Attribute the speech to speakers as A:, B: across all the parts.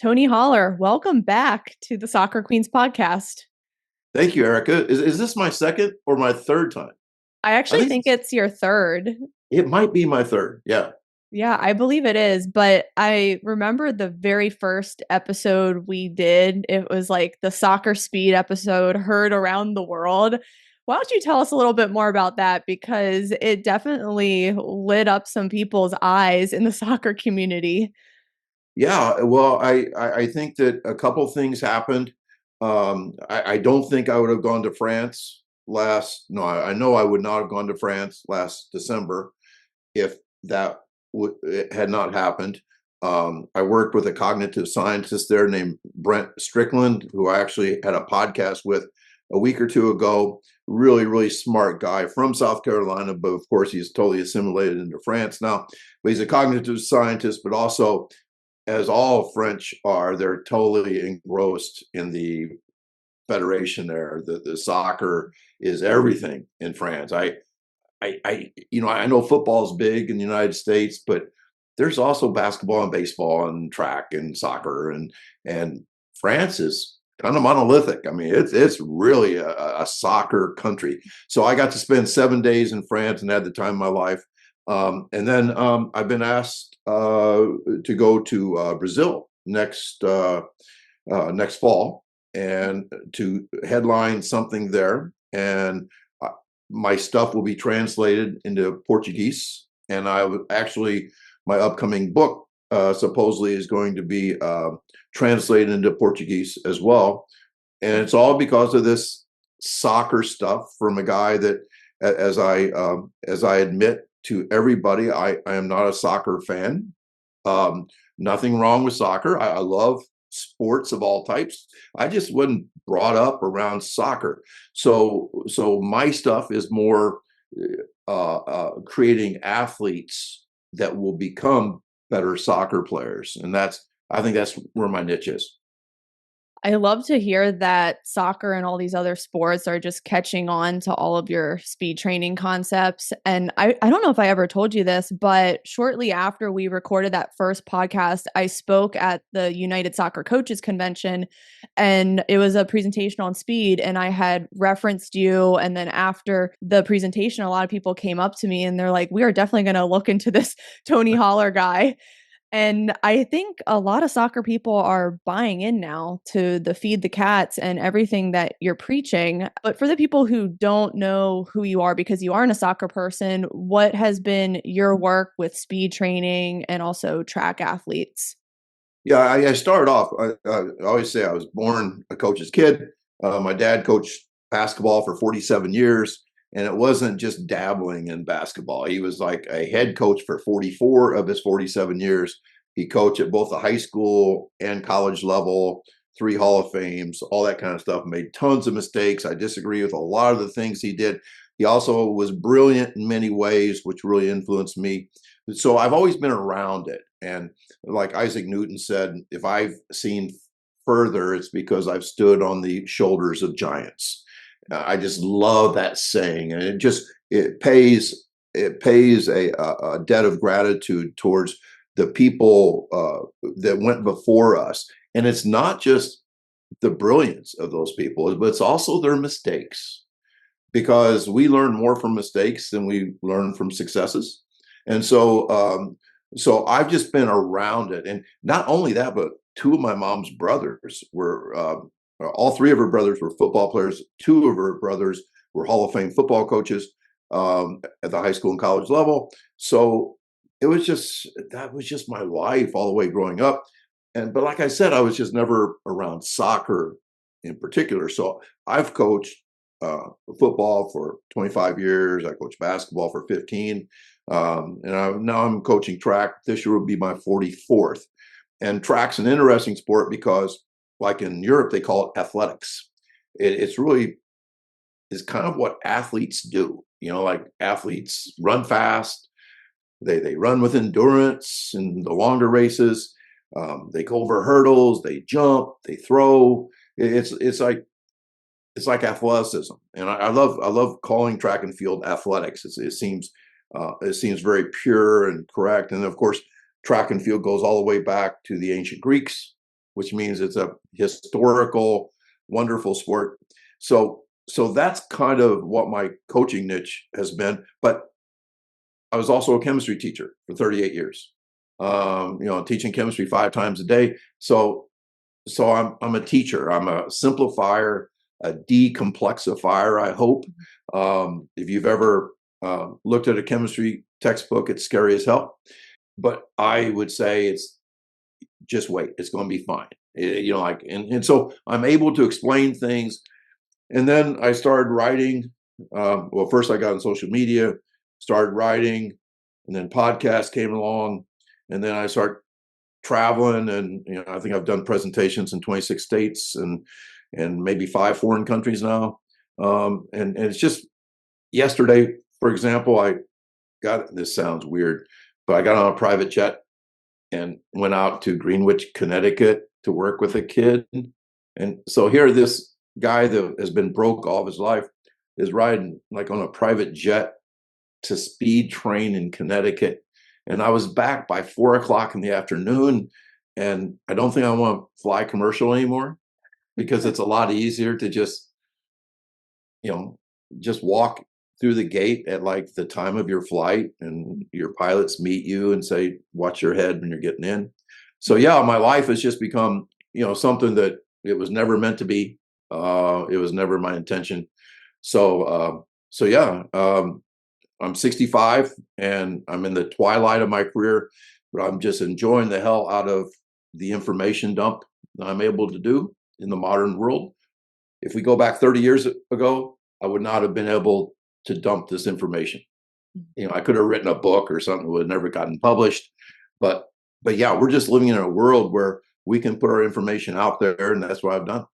A: Tony Holler, welcome back to the Soccer Queens podcast.
B: Thank you, Erica. Is this my second or my third time?
A: I
B: I
A: actually
B: think
A: think it's your third.
B: it might be my third. Yeah.
A: Yeah, I believe it is. But I remember the very first episode we did. It was like the soccer speed episode, heard around the world. Why don't you tell us a little bit more about that? Because it definitely lit up some people's eyes in the soccer community.
B: Yeah. Well, I think that a couple things happened. I don't think I would have gone to France last. No, I know I would not have gone to France last December if that had not happened. I worked with a cognitive scientist there named Brent Strickland, who I actually had a podcast with a week or two ago. Really, really smart guy from South Carolina, but of course he's totally assimilated into France now. But he's a cognitive scientist, but also, as all French are, they're totally engrossed in the federation there. The soccer is everything in France. I know football is big in the United States, but there's also basketball and baseball and track and soccer and France is kind of monolithic. I mean, it's really a soccer country. So I got to spend 7 days in France and had the time of my life. And then I've been asked to go to Brazil next fall and to headline something there. And my stuff will be translated into Portuguese. And my upcoming book supposedly is going to be translated into Portuguese as well. And it's all because of this soccer stuff from a guy that, as I admit to everybody, I am not a soccer fan. Nothing wrong with soccer. I love sports of all types. I just wasn't brought up around soccer. So my stuff is more creating athletes that will become better soccer players, and I think that's where my niche is.
A: I love to hear that soccer and all these other sports are just catching on to all of your speed training concepts. And I don't know if I ever told you this, but shortly after we recorded that first podcast, I spoke at the United Soccer Coaches Convention, and it was a presentation on speed. And I had referenced you. And then after the presentation, a lot of people came up to me and they're like, we are definitely going to look into this Tony Holler guy. And I think a lot of soccer people are buying in now to the feed the cats and everything that you're preaching. But for the people who don't know who you are because you aren't a soccer person, what has been your work with speed training and also track athletes?
B: Yeah, I started off. I always say I was born a coach's kid. My dad coached basketball for 47 years, and it wasn't just dabbling in basketball. He was like a head coach for 44 of his 47 years. He coached at both the high school and college level, 3 Hall of Fames, all that kind of stuff. Made tons of mistakes. I disagree with a lot of the things he did. He also was brilliant in many ways, which really influenced me. So I've always been around it. And like Isaac Newton said, if I've seen further, it's because I've stood on the shoulders of giants. I just love that saying, and it pays a debt of gratitude towards the people that went before us. And it's not just the brilliance of those people, but it's also their mistakes, because we learn more from mistakes than we learn from successes. And so I've just been around it. And not only that, but two of my mom's brothers were, all 3 of her brothers were football players. 2 of her brothers were Hall of Fame football coaches at the high school and college level. So that was just my life all the way growing up. But like I said, I was just never around soccer in particular. So I've coached football for 25 years. I coached basketball for 15. Now I'm coaching track. This year will be my 44th. And track's an interesting sport because, like in Europe, they call it athletics. It's really is kind of what athletes do. Like athletes run fast. They run with endurance in the longer races. They go over hurdles. They jump. They throw. It's like athleticism, and I love calling track and field athletics. It seems very pure and correct. And of course, track and field goes all the way back to the ancient Greeks. which means it's a historical, wonderful sport. So that's kind of what my coaching niche has been. But I was also a chemistry teacher for 38 years. Teaching chemistry 5 times a day. So I'm a teacher. I'm a simplifier, a decomplexifier. I hope. If you've ever looked at a chemistry textbook, it's scary as hell. But I would say it's just wait. It's going to be fine. And so I'm able to explain things. And then I started writing. Well, first I got on social media, started writing, and then podcasts came along, and then I started traveling, and I think I've done presentations in 26 states and maybe 5 foreign countries now. And it's just yesterday, for example, I got, this sounds weird, but I got on a private jet and went out to Greenwich, Connecticut to work with a kid. And so here, this guy that has been broke all of his life is riding like on a private jet to speed train in Connecticut. And I was back by 4 o'clock in the afternoon. And I don't think I want to fly commercial anymore because it's a lot easier to you know, just walk through the gate at like the time of your flight, and your pilots meet you and say, watch your head when you're getting in. So yeah, my life has just become, something that it was never meant to be. It was never my intention. So yeah, I'm 65 and I'm in the twilight of my career, but I'm just enjoying the hell out of the information dump that I'm able to do in the modern world. If we go back 30 years ago, I would not have been able to dump this information. I could have written a book or something that would have never gotten published. But yeah, we're just living in a world where we can put our information out there, and that's what I've done.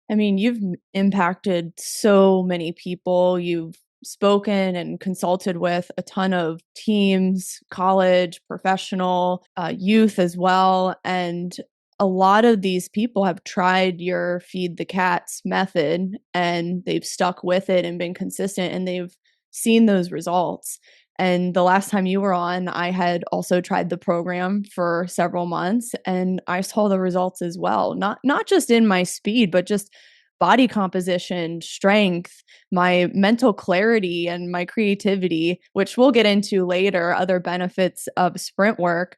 A: I mean, you've impacted so many people. You've spoken and consulted with a ton of teams, college, professional, youth as well. And a lot of these people have tried your feed the cats method and they've stuck with it and been consistent and they've seen those results. And the last time you were on, I had also tried the program for several months and I saw the results as well. Not just in my speed, but just body composition, strength, my mental clarity and my creativity, which we'll get into later, other benefits of sprint work.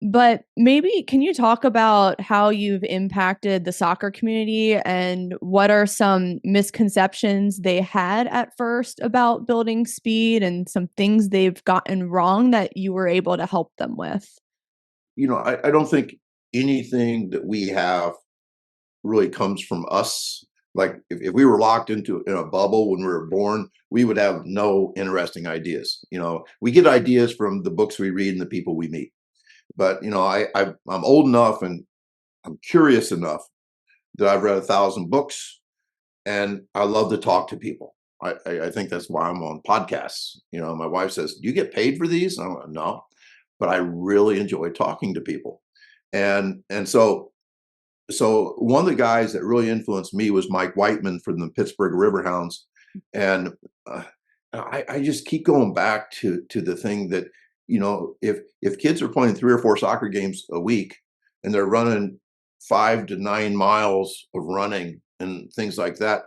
A: But maybe can you talk about how you've impacted the soccer community and what are some misconceptions they had at first about building speed and some things they've gotten wrong that you were able to help them with?
B: I don't think anything that we have really comes from us. Like if we were locked in a bubble when we were born, we would have no interesting ideas. We get ideas from the books we read and the people we meet. But I'm old enough and I'm curious enough that I've read 1,000 books, and I love to talk to people. I think that's why I'm on podcasts. My wife says, "Do you get paid for these?" And I'm like, "No," but I really enjoy talking to people, and so one of the guys that really influenced me was Mike Whiteman from the Pittsburgh Riverhounds, and uh, I just keep going back to the thing that if kids are playing 3 or 4 soccer games a week and they're running 5 to 9 miles of running and things like that,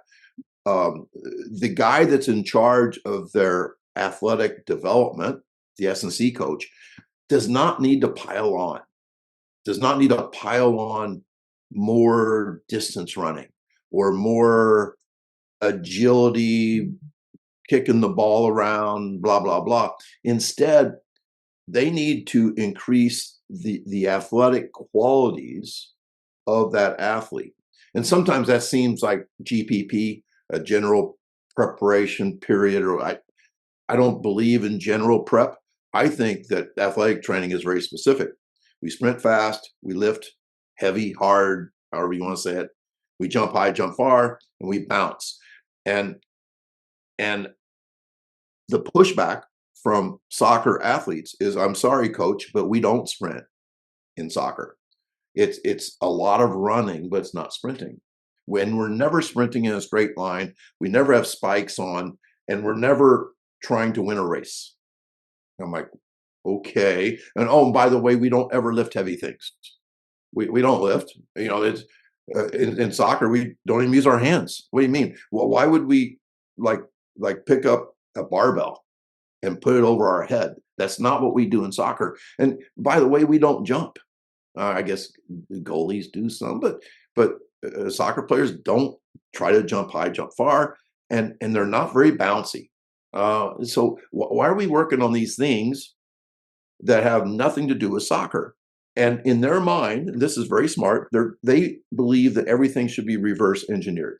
B: the guy that's in charge of their athletic development, the S&C coach, does not need to pile on, more distance running or more agility, kicking the ball around, blah, blah, blah. Instead, they need to increase the athletic qualities of that athlete. And sometimes that seems like GPP, a general preparation period, or I don't believe in general prep. I think that athletic training is very specific. We sprint fast, we lift heavy, hard, however you want to say it. We jump high, jump far, and we bounce. And and the pushback from soccer athletes is, I'm sorry, coach, but we don't sprint in soccer. It's a lot of running, but it's not sprinting. When we're never sprinting in a straight line, we never have spikes on, and we're never trying to win a race. I'm like, okay. And oh, and by the way, we don't ever lift heavy things. We don't lift. It's in soccer we don't even use our hands. What do you mean? Well, why would we like pick up a barbell and put it over our head? That's not what we do in soccer. And by the way, we don't jump. I guess goalies do some, but soccer players don't try to jump high, jump far, and they're not very bouncy. So why are we working on these things that have nothing to do with soccer? And in their mind, and this is very smart, they believe that everything should be reverse engineered.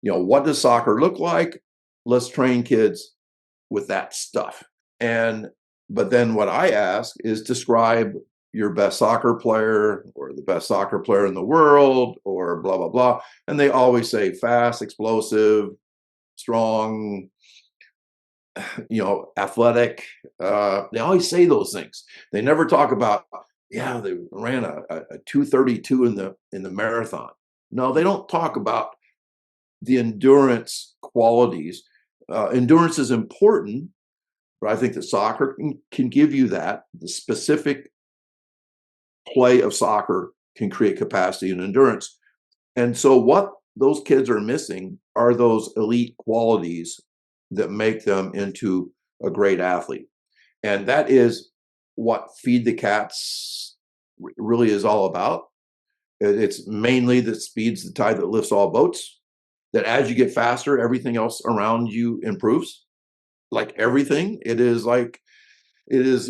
B: What does soccer look like? Let's train kids with that stuff. But then what I ask is describe your best soccer player or the best soccer player in the world or blah, blah, blah. And they always say fast, explosive, strong, athletic. They always say those things. They never talk about, yeah, they ran a 2:32 in the marathon. No, they don't talk about the endurance qualities. Endurance is important, but I think that soccer can give you that. The specific play of soccer can create capacity and endurance. And so what those kids are missing are those elite qualities that make them into a great athlete. And that is what Feed the Cats really is all about. It's mainly that speed's the tide that lifts all boats, that as you get faster, everything else around you improves. Like everything, it is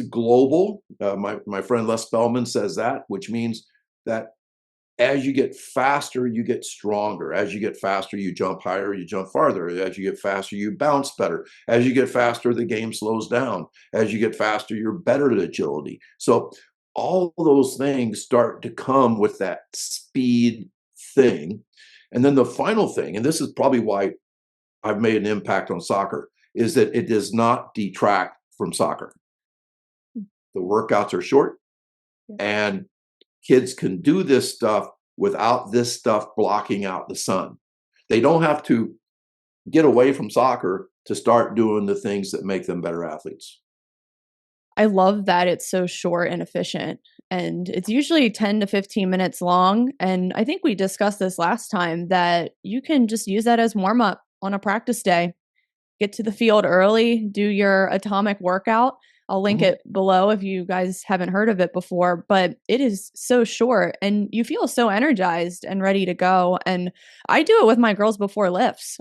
B: global. My friend Les Spellman says that, which means that as you get faster, you get stronger. As you get faster, you jump higher, you jump farther. As you get faster, you bounce better. As you get faster, the game slows down. As you get faster, you're better at agility. So all those things start to come with that speed thing. And then the final thing, and this is probably why I've made an impact on soccer, is that it does not detract from soccer. The workouts are short, and kids can do this stuff without this stuff blocking out the sun. They don't have to get away from soccer to start doing the things that make them better athletes.
A: I love that it's so short and efficient. And it's usually 10 to 15 minutes long. And I think we discussed this last time that you can just use that as warm up on a practice day. Get to the field early, do your atomic workout. I'll link
B: Mhm.
A: it below if you guys haven't heard of it before, but it is so short and you feel so energized and ready to go. And I do it with my girls before lifts.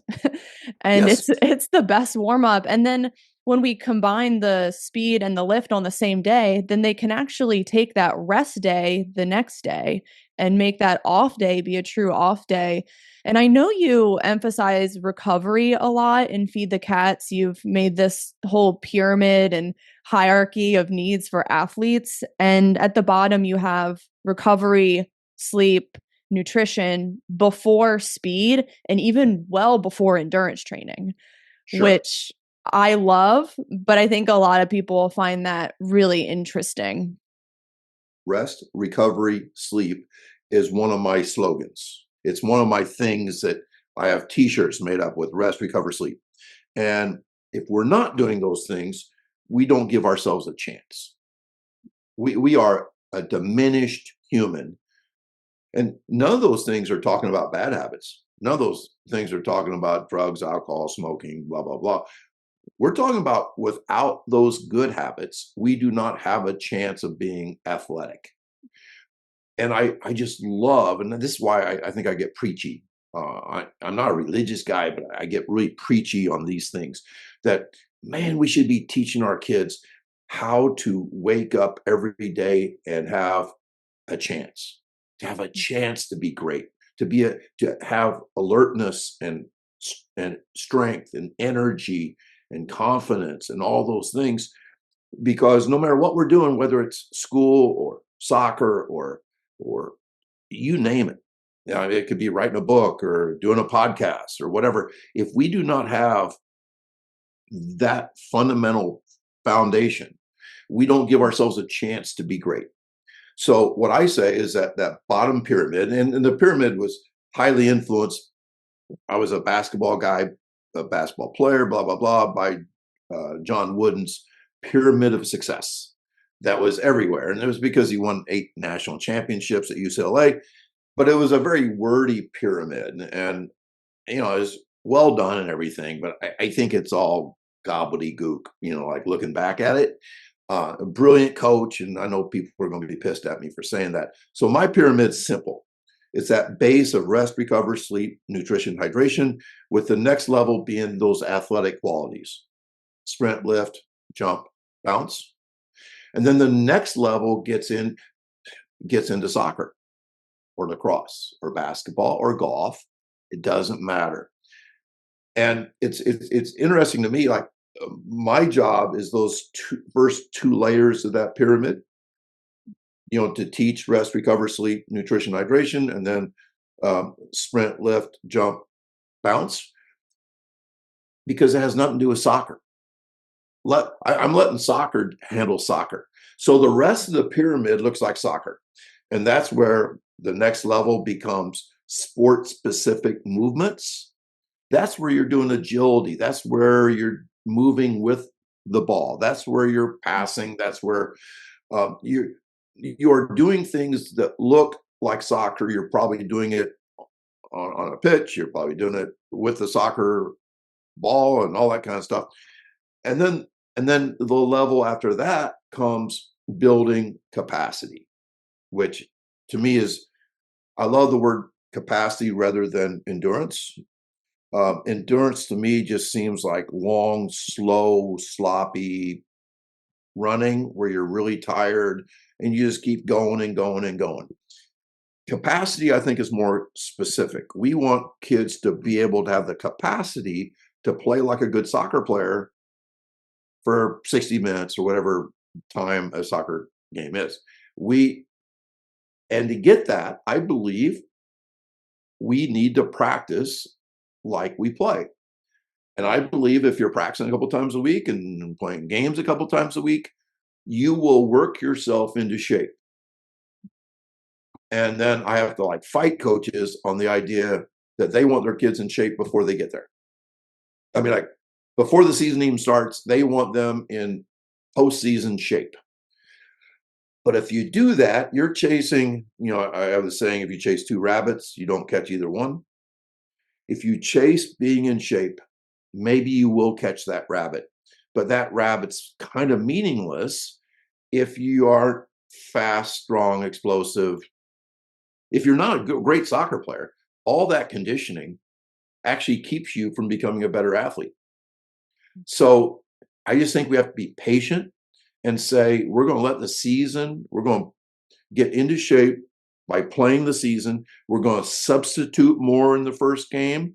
A: And
B: Yes,
A: it's the best warm up. And then when we combine the speed and the lift on the same day, then they can actually take that rest day the next day and make that off day be a true off day. And I know you emphasize recovery a lot in Feed the Cats. You've made this whole pyramid and hierarchy of needs for athletes. And at the bottom, you have recovery, sleep, nutrition before speed, and even well before endurance training,
B: sure.
A: which I love. But I think a lot of people find that really interesting.
B: Rest, recovery, sleep is one of my slogans. It's one of my things that I have t-shirts made up with: rest, recover, sleep. And if we're not doing those things, we don't give ourselves a chance. We are a diminished human. And none of those things are talking about bad habits. None of those things are talking about drugs, alcohol, smoking, blah, blah, blah. We're talking about without those good habits, we do not have a chance of being athletic. And I just love, and this is why I think I get preachy. I'm not a religious guy, but I get really preachy on these things that, man, we should be teaching our kids how to wake up every day and have a chance, to have a chance to be great, to have alertness and strength and energy and confidence and all those things. Because no matter what we're doing, whether it's school or soccer or you name it, it could be writing a book or doing a podcast or whatever. If we do not have that fundamental foundation, we don't give ourselves a chance to be great. So what I say is that that bottom pyramid, and the pyramid was highly influenced. I was a basketball guy, a basketball player, blah blah blah, by John Wooden's pyramid of success. that was everywhere. And it was because he won 8 national championships at UCLA, but it was a very wordy pyramid. And, it was well done and everything, but I think it's all gobbledygook, like looking back at it. A brilliant coach, and I know people are going to be pissed at me for saying that. So my pyramid's simple. It's that base of rest, recover, sleep, nutrition, hydration, with the next level being those athletic qualities: sprint, lift, jump, bounce. And then the next level gets into soccer or lacrosse or basketball or golf. It doesn't matter. And it's interesting to me. Like, my job is those first two layers of that pyramid. To teach rest, recover, sleep, nutrition, hydration, and then sprint, lift, jump, bounce, because it has nothing to do with soccer. I'm letting soccer handle soccer. So the rest of the pyramid looks like soccer. And that's where the next level becomes sport specific movements. That's where you're doing agility. That's where you're moving with the ball. That's where you're passing. That's where you're doing things that look like soccer. You're probably doing it on a pitch. You're probably doing it with the soccer ball and all that kind of stuff. And then the level after that comes building capacity, which to me is, I love the word capacity rather than endurance. Endurance to me just seems like long, slow, sloppy running where you're really tired and you just keep going and going and going. Capacity, I think, is more specific. We want kids to be able to have the capacity to play like a good soccer player for 60 minutes or whatever time a soccer game is. And to get that, I believe we need to practice like we play. And I believe if you're practicing a couple times a week and playing games a couple times a week, you will work yourself into shape. And then I have to fight coaches on the idea that they want their kids in shape before they get there. I mean, before the season even starts, they want them in postseason shape. But if you do that, you're chasing, I have the saying, if you chase two rabbits, you don't catch either one. If you chase being in shape, maybe you will catch that rabbit. But that rabbit's kind of meaningless if you aren't fast, strong, explosive. If you're not a great soccer player, all that conditioning actually keeps you from becoming a better athlete. So I just think we have to be patient and say, we're going to get into shape by playing the season. We're going to substitute more in the first game.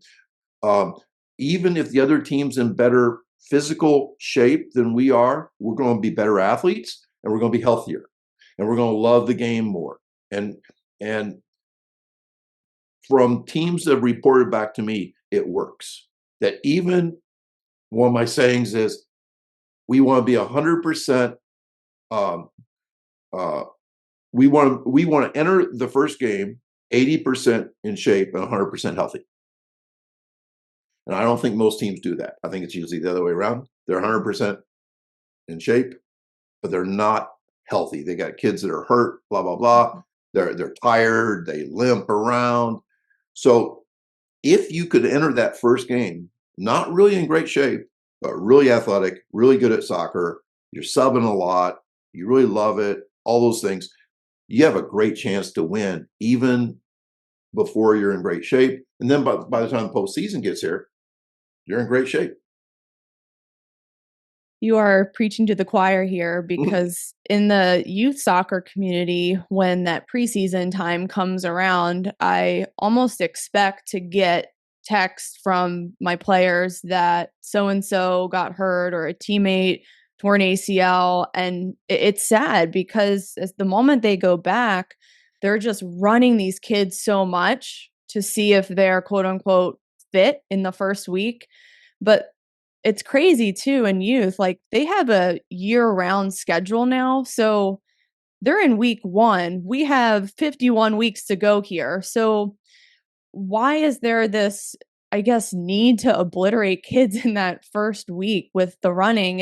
B: Even if the other team's in better physical shape than we are, we're going to be better athletes and we're going to be healthier and we're going to love the game more. And from teams that have reported back to me, it works. That even one of my sayings is, we want to be 100%. We want to enter the first game 80% in shape and 100% healthy. And I don't think most teams do that. I think it's usually the other way around. They're 100% in shape, but they're not healthy. They got kids that are hurt, blah, blah, blah. They're tired. They limp around. So if you could enter that first game, not really in great shape, but really athletic, really good at soccer, you're subbing a lot, you really love it, all those things, you have a great chance to win even before you're in great shape. And then by the time the postseason gets here, you're in great shape.
A: You are preaching to the choir here, because in the youth soccer community, when that preseason time comes around, I almost expect to get text from my players that so-and-so got hurt or a teammate torn ACL. And it's sad because as the moment they go back, they're just running these kids so much to see if they're quote unquote fit in the first week. But it's crazy too in youth, they have a year-round schedule now, so they're in week 1. We have 51 weeks to go here. So why is there this, I guess, need to obliterate kids in that first week with the running?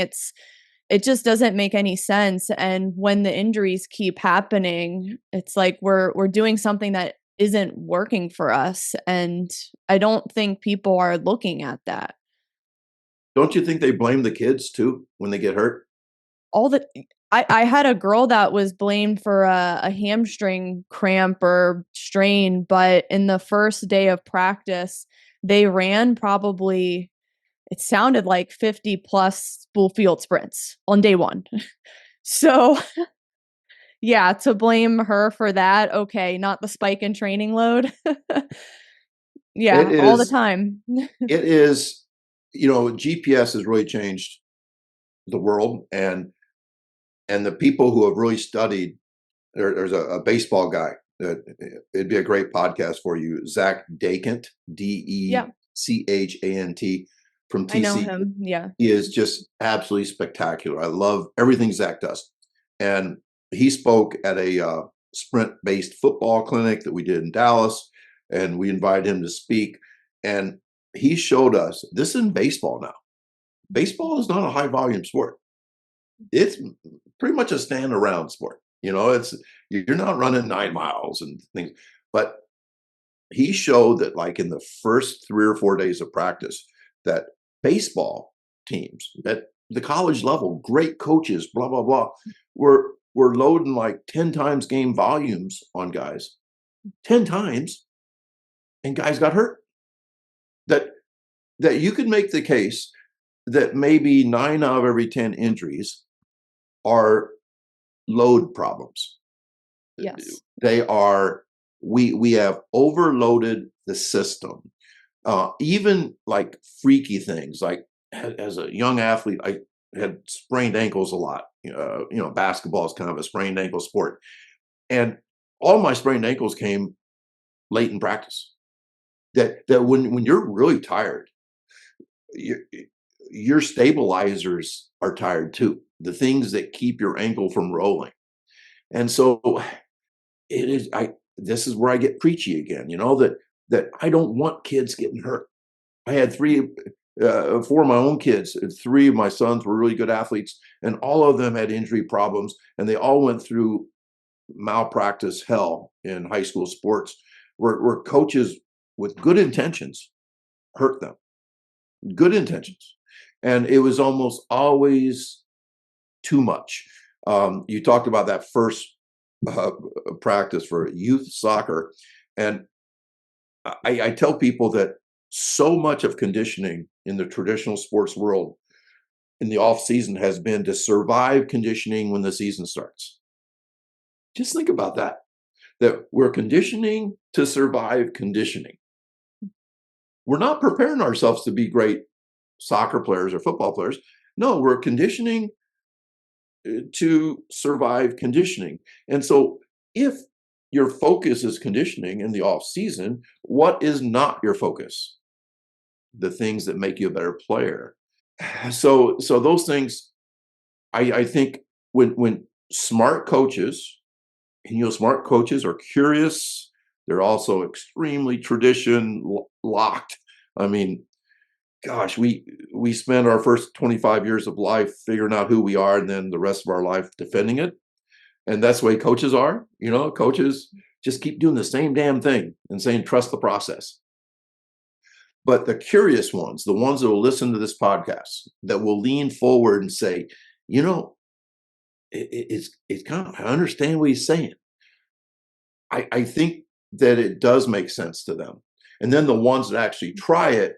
A: It just doesn't make any sense. And when the injuries keep happening, it's like we're doing something that isn't working for us. And I don't think people are looking at that.
B: Don't you think they blame the kids too when they get hurt?
A: All the I had a girl that was blamed for a hamstring cramp or strain, but in the first day of practice, they ran probably, it sounded like 50 plus full field sprints on day one. So yeah, to blame her for that, okay, not the spike in training load.
B: It
A: Yeah, all the
B: is,
A: time.
B: it is, GPS has really changed the world, and the people who have really studied. There's a baseball guy that it'd be a great podcast for you, Zach Dacant,
A: Yeah,
B: Dechantt from
A: I know
B: TCU.
A: him. Yeah.
B: He is just absolutely spectacular. I love everything Zach does, and he spoke at a sprint-based football clinic that we did in Dallas, and we invited him to speak, and he showed us this in baseball now. Baseball is not a high volume sport. It's pretty much a stand around sport. It's you're not running 9 miles and things, but he showed that like in the first 3 or 4 days of practice, that baseball teams at the college level, great coaches, blah blah blah, were loading like 10 times game volumes on guys, 10 times, and guys got hurt. That that you could make the case that maybe 9 out of every 10 injuries are load problems.
A: Yes.
B: They are, we have overloaded the system. Even like freaky things, like as a young athlete, I had sprained ankles a lot. Basketball is kind of a sprained ankle sport, and all my sprained ankles came late in practice. That when you're really tired, your your stabilizers are tired too. The things that keep your ankle from rolling, and so it is. This is where I get preachy again. That I don't want kids getting hurt. I had four of my own kids. Three of my sons were really good athletes, and all of them had injury problems, and they all went through malpractice hell in high school sports, where coaches with good intentions hurt them. Good intentions, and it was almost always too much. You talked about that first uh, practice for youth soccer, and I tell people that so much of conditioning in the traditional sports world in the off season has been to survive conditioning when the season starts. Just think about that. That we're conditioning to survive conditioning. We're not preparing ourselves to be great soccer players or football players. No, we're conditioning to survive conditioning. And so if your focus is conditioning in the off season, what is not your focus? The things that make you a better player. So those things, I think when smart coaches, and smart coaches are curious, they're also extremely tradition locked. I mean, gosh, we spend our first 25 years of life figuring out who we are, and then the rest of our life defending it. And that's the way coaches are. Coaches just keep doing the same damn thing and saying trust the process. But the curious ones, the ones that will listen to this podcast, that will lean forward and say, you know, it's kind of, I understand what he's saying. I think that it does make sense to them. And then the ones that actually try it,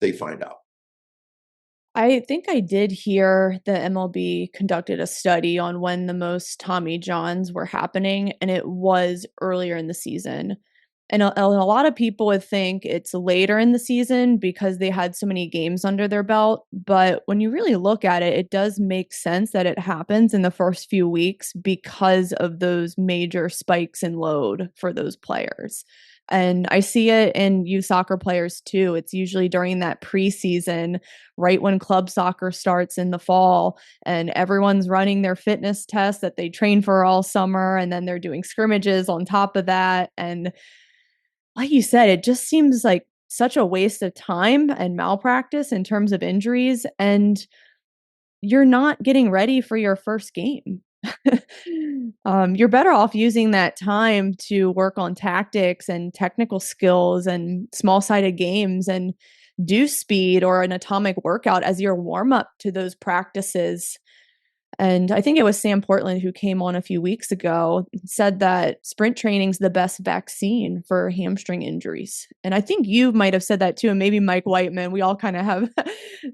B: they find out.
A: I think I did hear the MLB conducted a study on when the most Tommy Johns were happening, and it was earlier in the season. And a lot of people would think it's later in the season because they had so many games under their belt. But when you really look at it, it does make sense that it happens in the first few weeks because of those major spikes in load for those players. And I see it in youth soccer players too. It's usually during that preseason, right when club soccer starts in the fall, and everyone's running their fitness tests that they train for all summer. And then they're doing scrimmages on top of that. And like you said, it just seems like such a waste of time and malpractice in terms of injuries. And you're not getting ready for your first game. You're better off using that time to work on tactics and technical skills and small sided games and do speed or an atomic workout as your warm up to those practices. And I think it was Sam Portland who came on a few weeks ago, said that sprint training's the best vaccine for hamstring injuries. And I think you might have said that too, and maybe Mike Whiteman. We all kind of have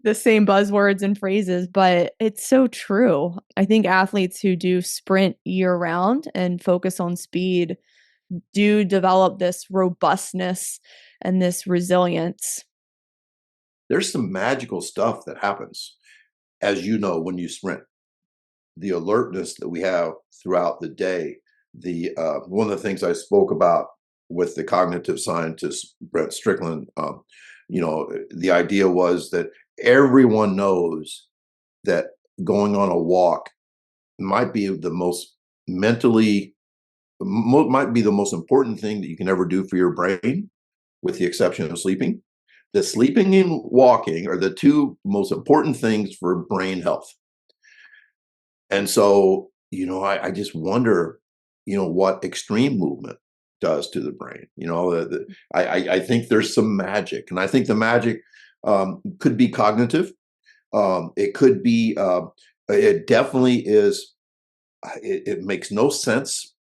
A: the same buzzwords and phrases, but it's so true. I think athletes who do sprint year round and focus on speed do develop this robustness and this resilience.
B: There's some magical stuff that happens, as you know, when you sprint. The alertness that we have throughout the day. The one of the things I spoke about with the cognitive scientist Brent Strickland, the idea was that everyone knows that going on a walk might be the most mentally might be the most important thing that you can ever do for your brain, with the exception of sleeping. The sleeping and walking are the two most important things for brain health. And so, I just wonder, what extreme movement does to the brain. I think there's some magic, and I think the magic could be cognitive. It could be. It definitely is. It makes no sense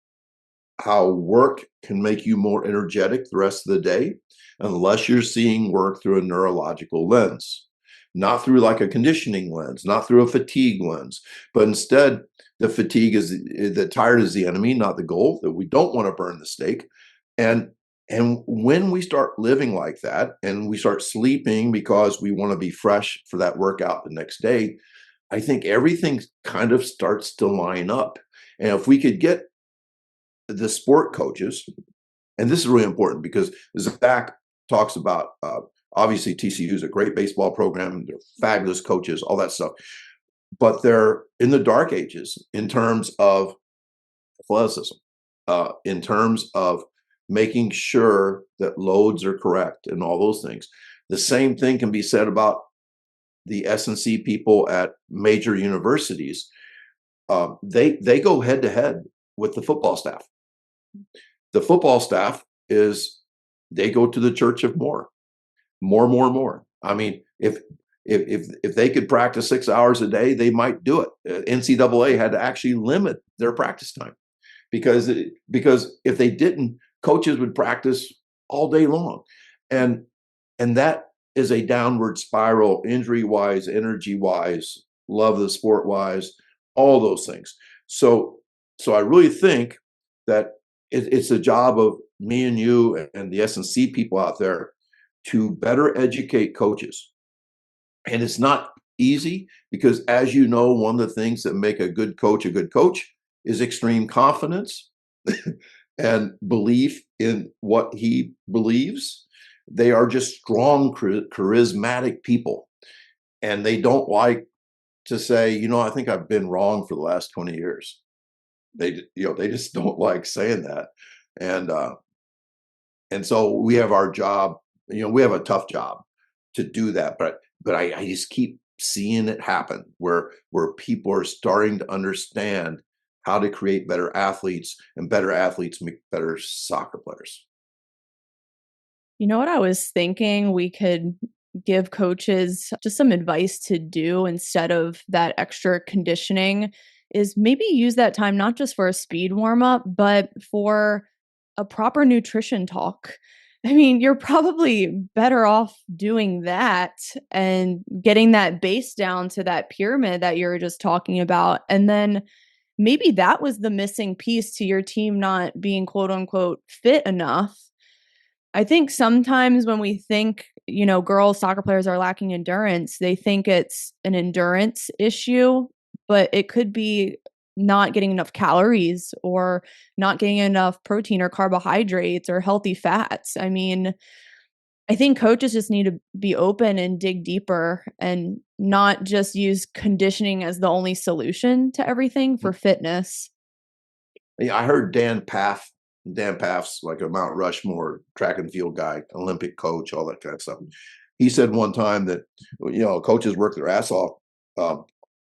B: how work can make you more energetic the rest of the day unless you're seeing work through a neurological lens, not through like a conditioning lens, not through a fatigue lens, but instead the fatigue is the tired is the enemy, not the goal, that we don't want to burn the steak. And when we start living like that and we start sleeping because we want to be fresh for that workout the next day, I think everything kind of starts to line up. And if we could get the sport coaches, and this is really important because Zach talks about obviously TCU is a great baseball program, they're fabulous coaches, all that stuff, but they're in the dark ages in terms of athleticism, in terms of making sure that loads are correct and all those things. The same thing can be said about the S&C people at major universities. They go head to head with the football staff. The football staff they go to the church of more. I mean, if they could practice 6 hours a day, they might do it. NCAA had to actually limit their practice time because if they didn't, coaches would practice all day long, and that is a downward spiral, injury wise, energy wise, love of the sport wise, all those things. So I really think that it's a job of me and you and the S&C people out there to better educate coaches. And it's not easy because, as you know, one of the things that make a good coach is extreme confidence and belief in what he believes. They are just strong, charismatic people. And they don't like to say, I think I've been wrong for the last 20 years. They just don't like saying that. And so we have our job, we have a tough job to do that. But I just keep seeing it happen where people are starting to understand how to create better athletes, and better athletes make better soccer players.
A: You know what I was thinking? We could give coaches just some advice to do instead of that extra conditioning is maybe use that time not just for a speed warm up, but for a proper nutrition talk. I mean, you're probably better off doing that and getting that base down to that pyramid that you were just talking about. And then maybe that was the missing piece to your team not being quote unquote fit enough. I think sometimes when we think, girls soccer players are lacking endurance, they think it's an endurance issue, but it could be not getting enough calories or not getting enough protein or carbohydrates or healthy fats. I mean, I think coaches just need to be open and dig deeper and not just use conditioning as the only solution to everything for fitness.
B: Yeah, I heard Dan Paff's like a Mount Rushmore track and field guy, Olympic coach, all that kind of stuff. He said one time that, coaches work their ass off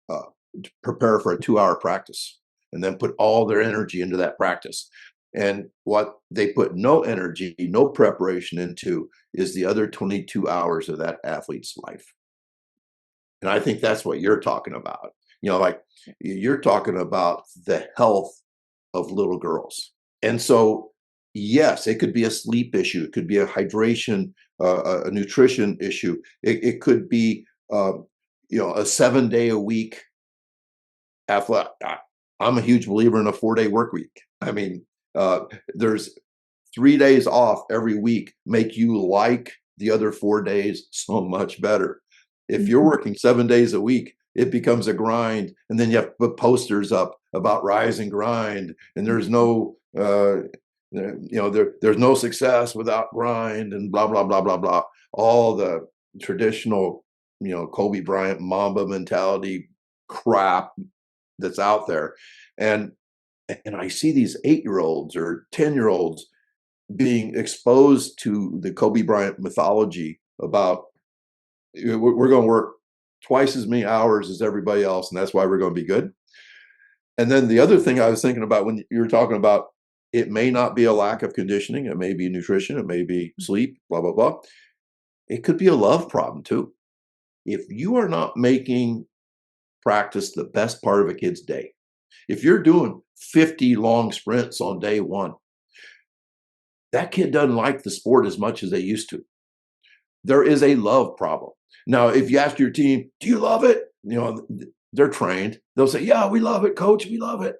B: uh, to prepare for a 2 hour practice and then put all their energy into that practice. And what they put no energy, no preparation into is the other 22 hours of that athlete's life. And I think that's what you're talking about. Like you're talking about the health of little girls. And so, yes, it could be a sleep issue. It could be a hydration, a nutrition issue. It could be, a 7 day a week athletic. I'm a huge believer in a 4 day work week. I mean, there's 3 days off every week make you like the other 4 days so much better. If you're
A: Mhm.
B: working 7 days a week, it becomes a grind, and then you have to put posters up about rise and grind, and there's no, there's no success without grind, and blah blah blah blah blah. All the traditional, Kobe Bryant Mamba mentality crap that's out there, and I see these 8-year-olds or 10-year-olds being exposed to the Kobe Bryant mythology about we're going to work twice as many hours as everybody else, and that's why we're going to be good. And then the other thing I was thinking about when you were talking about it may not be a lack of conditioning, it may be nutrition, it may be sleep, blah, blah, blah. It could be a love problem too. If you are not making practice the best part of a kid's day, if you're doing 50 long sprints on day one, that kid doesn't like the sport as much as they used to. There is a love problem. Now, if you ask your team, do you love it? They're trained. They'll say, yeah, we love it, coach. We love it.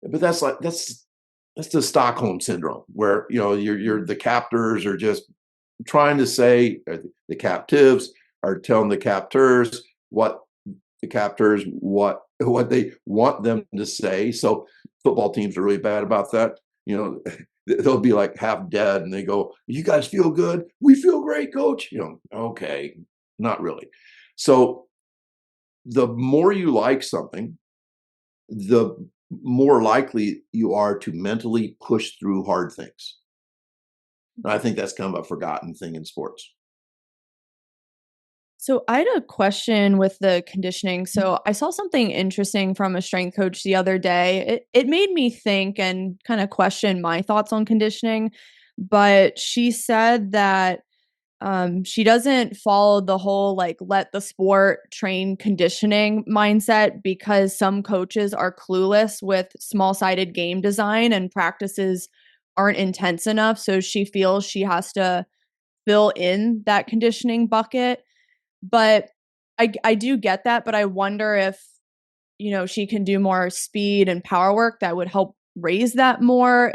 B: But that's the Stockholm syndrome where, you're the captors are just trying to say, the captives are telling the captors what the captors, what they want them to say. So football teams are really bad about that. They'll be like half dead and they go, you guys feel good? We feel great, coach. Okay, not really. So the more you like something, the more likely you are to mentally push through hard things. And I think that's kind of a forgotten thing in sports.
A: So I had a question with the conditioning. So I saw something interesting from a strength coach the other day. It made me think and kind of question my thoughts on conditioning. But she said that she doesn't follow the whole like let the sport train conditioning mindset because some coaches are clueless with small-sided game design and practices aren't intense enough. So she feels she has to fill in that conditioning bucket. But I do get that, but I wonder if, she can do more speed and power work that would help raise that more.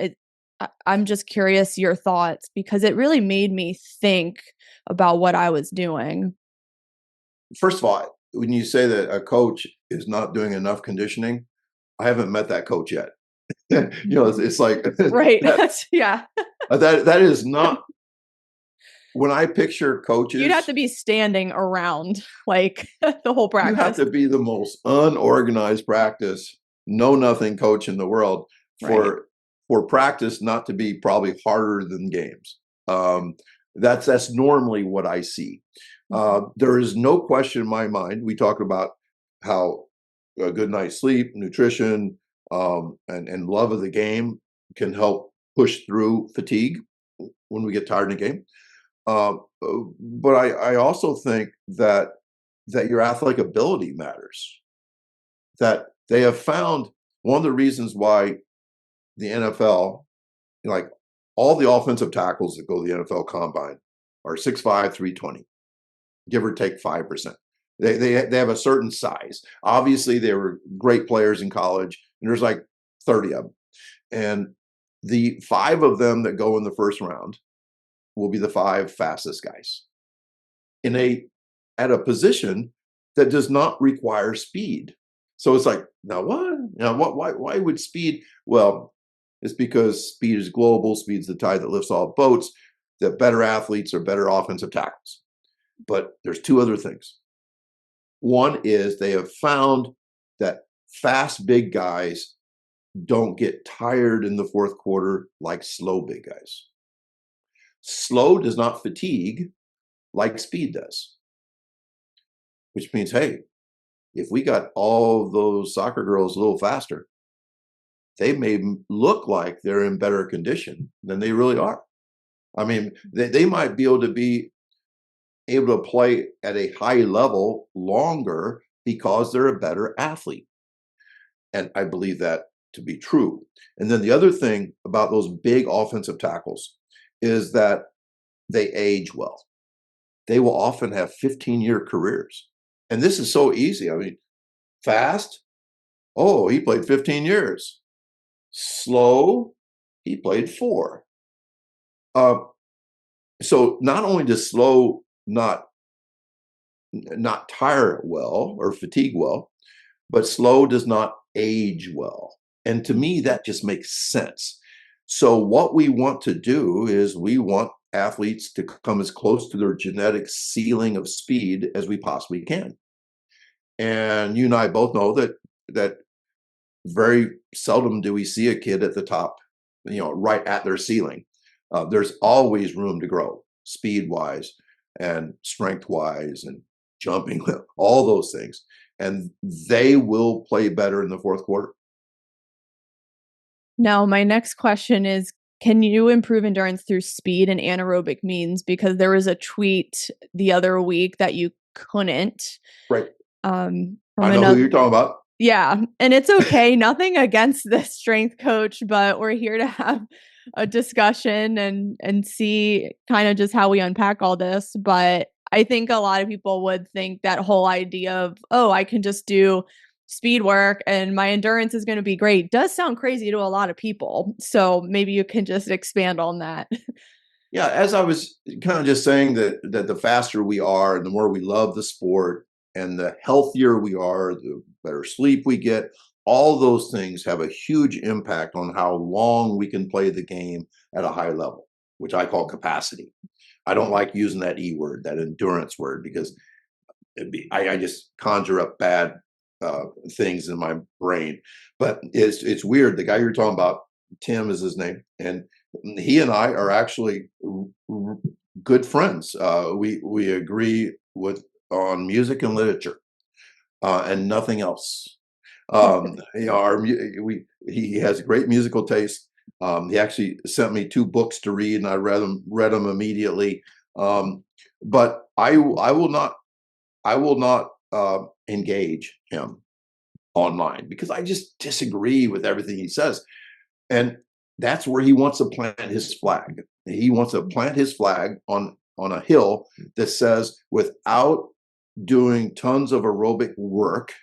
A: I'm just curious your thoughts because it really made me think about what I was doing.
B: First of all, when you say that a coach is not doing enough conditioning, I haven't met that coach yet. It's like
A: Right.
B: that
A: Yeah.
B: that is not when I picture
A: You'd have
B: coaches.
A: to be standing around like the whole
B: You have
A: practice.
B: to be the most unorganized practice, know nothing coach in the world
A: Right.
B: for practice not to be probably harder than games. Um, that's normally what I see.
A: Mhm.
B: There is no question in my mind. We talk about how a good night's sleep, nutrition, and love of the game can help push through fatigue when we get tired in a game. But I also think that your athletic ability matters. That they have found one of the reasons why the NFL, like all the offensive tackles that go to the NFL Combine, are 6'5", 320, give or take 5%. They have a certain size. Obviously, they were great players in college, and there's like 30 of them. And the 5 of them that go in the first round will be the 5 fastest guys in a at a position that does not require speed. So it's like, now what? Now what why would speed? Well, it's because speed is global, speed's the tide that lifts all boats, that better athletes are better offensive tackles. But there's two other things. One is they have found that fast big guys don't get tired in the fourth quarter like slow big guys. Slow does not fatigue like speed does, which means, hey, if we got all of those soccer girls a little faster, they may look like they're in better condition than they really are. I mean, they might be able to play at a high level longer because they're a better athlete. And I believe that to be true. And then the other thing about those big offensive tackles is that they age well. They will often have 15-year careers. And this is so easy. I mean, fast, oh, he played 15 years. Slow, he played 4. Uh, so not only does slow not tire well or fatigue well, but slow does not age well. And to me, that just makes sense. So what we want to do is we want athletes to come as close to their genetic ceiling of speed as we possibly can. And you and I both know that very seldom do we see a kid at the top, right at their ceiling. There's always room to grow, speed wise and strength wise and jumping, all those things. And they will play better in the fourth quarter.
A: Now, my next question is, can you improve endurance through speed and anaerobic means? Because there was a tweet the other week that you couldn't.
B: Right.
A: From
B: I know who
A: another.
B: you're talking about.
A: Yeah, and it's okay. Nothing against this strength coach, but we're here to have a discussion and see kind of just how we unpack all this. But I think a lot of people would think that whole idea of, oh, I can just do speed work and my endurance is going to be great does sound crazy to a lot of people. So maybe you can just expand on that.
B: Yeah, as I was kind of just saying that the faster we are and the more we love the sport and the healthier we are, the better sleep we get, all those things have a huge impact on how long we can play the game at a high level, which I call capacity. I don't like using that E word, that endurance word, because I just conjure up bad things in my brain. But it's weird. The guy you're talking about, Tim is his name, and he and I are actually good friends. We agree with on music and literature, and nothing else. He has great musical taste. He actually sent me 2 books to read, and I read them immediately. But I will not engage him online because I just disagree with everything he says. And that's where he wants to plant his flag. He wants to plant his flag on a hill that says, without doing tons of aerobic work,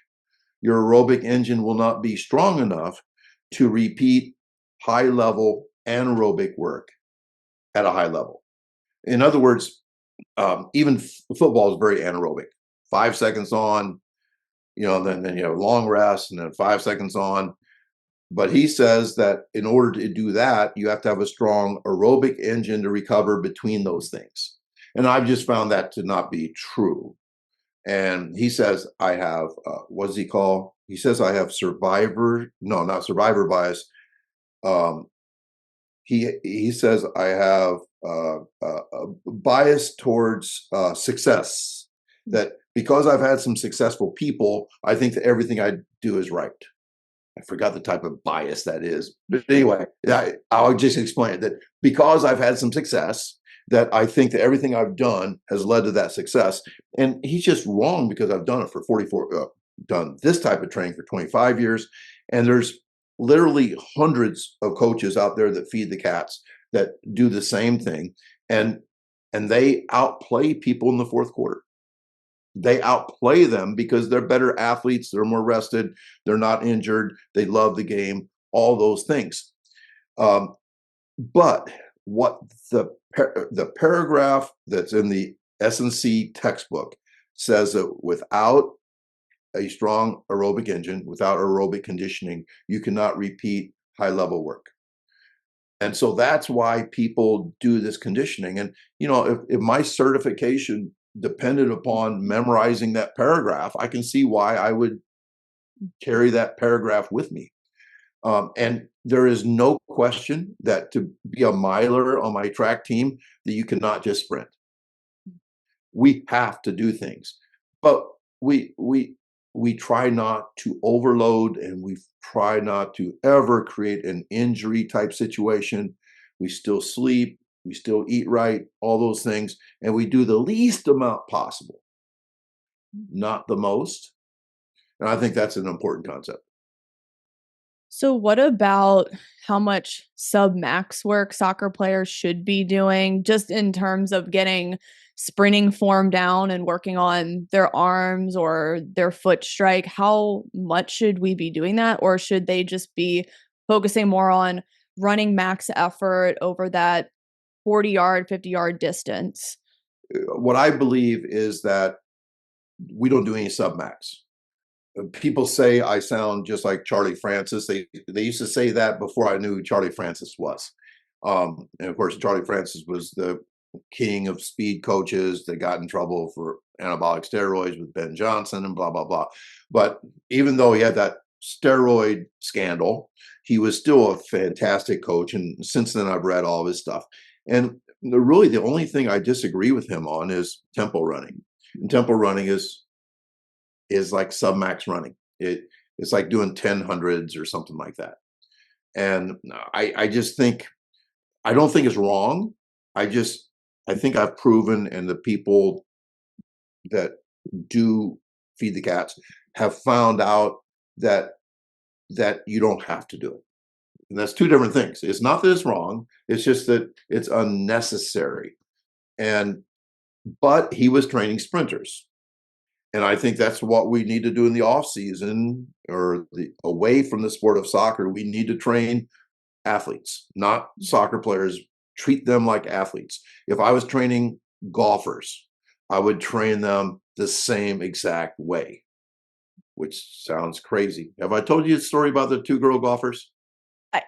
B: your aerobic engine will not be strong enough to repeat high level anaerobic work at a high level. In other words, even football is very anaerobic. 5 seconds on, then long rest, and then 5 seconds on. But he says that in order to do that, you have to have a strong aerobic engine to recover between those things. And I've just found that to not be true. And he says I have, what does he call? He says I have not survivor bias. Um, he says I have a bias towards success. That because I've had some successful people, I think that everything I do is right. I forgot the type of bias that is. But anyway, I'll just explain it, that because I've had some success, that I think that everything I've done has led to that success. And he's just wrong, because I've done it for 44, done this type of training for 25 years. And there's literally hundreds of coaches out there that feed the cats that do the same thing. And they outplay people in the fourth quarter. They outplay them because they're better athletes, they're more rested, they're not injured, they love the game, all those things. But what the paragraph that's in the S&C textbook says, that without a strong aerobic engine, without aerobic conditioning, you cannot repeat high level work. And so that's why people do this conditioning. And if my certification depended upon memorizing that paragraph, I can see why I would carry that paragraph with me. And there is no question that to be a miler on my track team, that you cannot just sprint. We have to do things, but we we try not to overload, and we try not to ever create an injury type situation. We still sleep, we still eat right, all those things, and we do the least amount possible, not the most. And I think that's an important concept.
A: So, what about how much sub max work soccer players should be doing, just in terms of getting sprinting form down and working on their arms or their foot strike? How much should we be doing that? Or should they just be focusing more on running max effort over that 40-yard, 50-yard distance?
B: What I believe is that we don't do any submax. People say I sound just like Charlie Francis. They used to say that before I knew who Charlie Francis was. And of course, Charlie Francis was the king of speed coaches that got in trouble for anabolic steroids with Ben Johnson and blah blah blah. But even though he had that steroid scandal, he was still a fantastic coach. And since then, I've read all of his stuff. And really, the only thing I disagree with him on is tempo running. And tempo running is like submax running. It's like doing 10 hundreds or something like that. And I just think I don't think it's wrong. I think I've proven, and the people that do feed the cats have found out that you don't have to do it. And that's two different things. It's not that it's wrong. It's just that it's unnecessary. And but he was training sprinters. And I think that's what we need to do in the off season, or away from the sport of soccer. We need to train athletes, not soccer players. Treat them like athletes. If I was training golfers, I would train them the same exact way, which sounds crazy. Have I told you the story about the two girl golfers?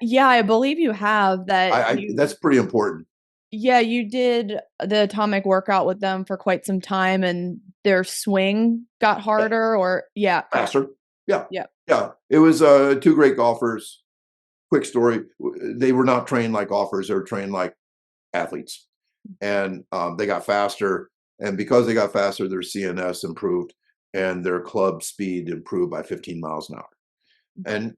A: Yeah, I believe you have that
B: I that's pretty important.
A: yeah, you did the atomic workout with them for quite some time and their swing got
B: Yeah.
A: harder, or yeah.
B: Faster. Yeah.
A: Yeah.
B: Yeah. It was two great golfers. Quick story. They were not trained like golfers. They were trained like athletes. And they got faster. And because they got faster, their CNS improved and their club speed improved by 15 miles an hour. And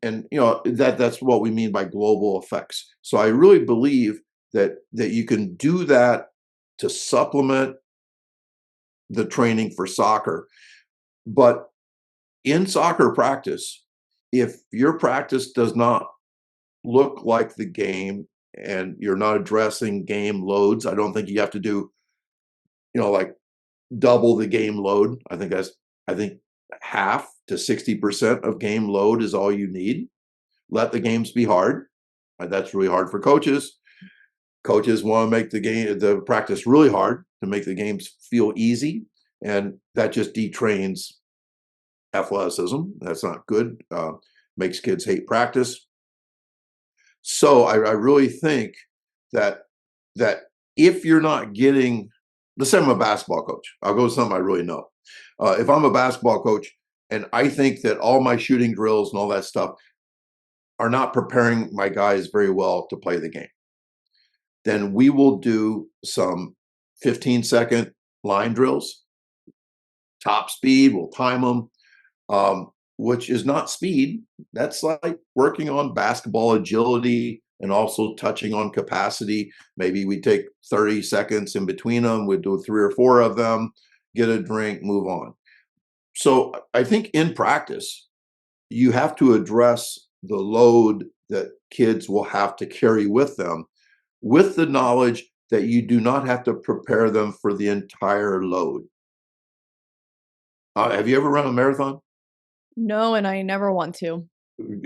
B: that's what we mean by global effects. So I really believe that you can do that to supplement the training for soccer. But in soccer practice, if your practice does not look like the game and you're not addressing game loads, I don't think you have to do, like double the game load. I think half to 60% of game load is all you need. Let the games be hard. That's really hard for coaches. Coaches want to make the practice really hard to make the games feel easy, and that just detrains athleticism. That's not good. Makes kids hate practice. So I really think that if you're not getting, let's say I'm a basketball coach. I'll go with something I really know. If I'm a basketball coach and I think that all my shooting drills and all that stuff are not preparing my guys very well to play the game, then we will do some 15-second line drills, top speed. We'll time them, which is not speed. That's like working on basketball agility and also touching on capacity. Maybe we take 30 seconds in between them. We do 3 or 4 of them, get a drink, move on. So I think in practice, you have to address the load that kids will have to carry with them, with the knowledge that you do not have to prepare them for the entire load. Have you ever run a marathon?
A: No, and I never want to.